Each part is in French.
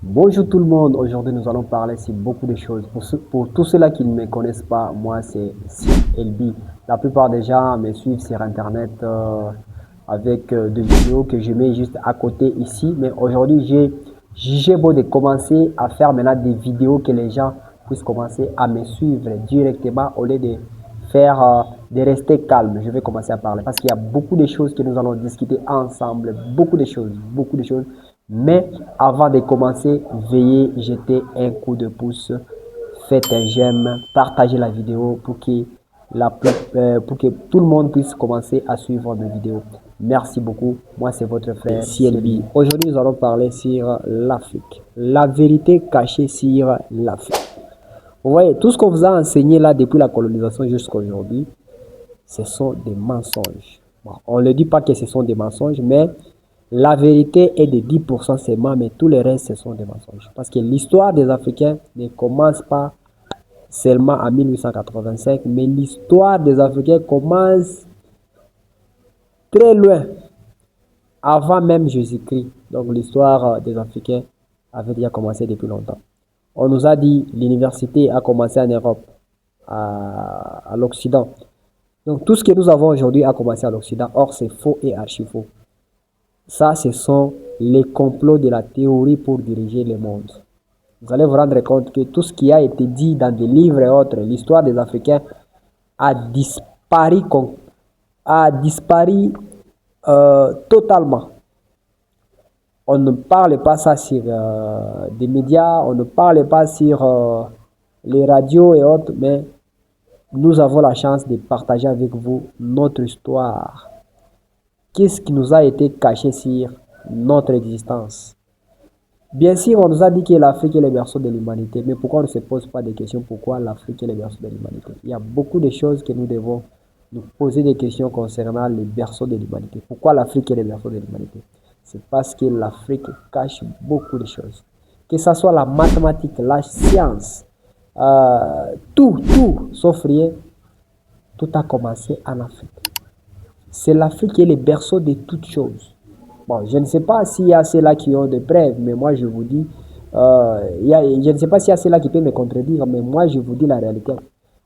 Bonjour tout le monde, aujourd'hui nous allons parler sur beaucoup de choses. Pour tous ceux-là qui ne me connaissent pas, moi c'est LB. La plupart des gens me suivent sur internet avec des vidéos que je mets juste à côté ici. Mais aujourd'hui j'ai jugé beau de commencer à faire maintenant des vidéos que les gens puissent commencer à me suivre directement au lieu de faire de rester calme. Je vais commencer à parler parce qu'il y a beaucoup de choses que nous allons discuter ensemble, beaucoup de choses. Mais avant de commencer, veuillez jeter un coup de pouce, faites un j'aime, partagez la vidéo pour que tout le monde puisse commencer à suivre mes vidéos. Merci beaucoup. Moi, c'est votre frère CLB. Aujourd'hui, nous allons parler sur l'Afrique. La vérité cachée sur l'Afrique. Vous voyez, tout ce qu'on vous a enseigné là depuis la colonisation jusqu'à aujourd'hui, ce sont des mensonges. Bon, on ne dit pas que ce sont des mensonges, mais la vérité est de 10% seulement, mais tout le reste, ce sont des mensonges. Parce que l'histoire des Africains ne commence pas seulement en 1885, mais l'histoire des Africains commence très loin, avant même Jésus-Christ. Donc l'histoire des Africains avait déjà commencé depuis longtemps. On nous a dit l'université a commencé en Europe, à l'Occident. Donc tout ce que nous avons aujourd'hui a commencé à l'Occident. Or, c'est faux et archi faux. Ça, ce sont les complots de la théorie pour diriger le monde. Vous allez vous rendre compte que tout ce qui a été dit dans des livres et autres, l'histoire des Africains a disparu, totalement. On ne parle pas ça sur des médias, on ne parle pas sur les radios et autres, mais nous avons la chance de partager avec vous notre histoire. Qu'est-ce qui nous a été caché sur notre existence? Bien sûr, on nous a dit que l'Afrique est le berceau de l'humanité, mais pourquoi on ne se pose pas des questions? Pourquoi l'Afrique est le berceau de l'humanité? Il y a beaucoup de choses que nous devons nous poser des questions concernant le berceau de l'humanité. Pourquoi l'Afrique est le berceau de l'humanité? C'est parce que l'Afrique cache beaucoup de choses. Que ce soit la mathématique, la science, tout, sauf rien, tout a commencé en Afrique. C'est l'Afrique qui est le berceau de toutes choses. Bon, je ne sais pas s'il y a ceux-là qui ont des preuves, mais moi je vous dis, je ne sais pas s'il y a ceux-là qui peuvent me contredire, mais moi je vous dis la réalité,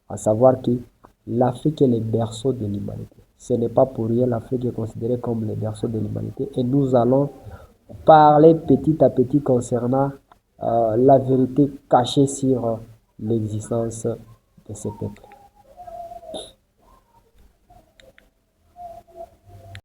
à savoir que l'Afrique est le berceau de l'humanité. Ce n'est pas pour rien, l'Afrique est considérée comme le berceau de l'humanité et nous allons parler petit à petit concernant la vérité cachée sur l'existence de ce peuple.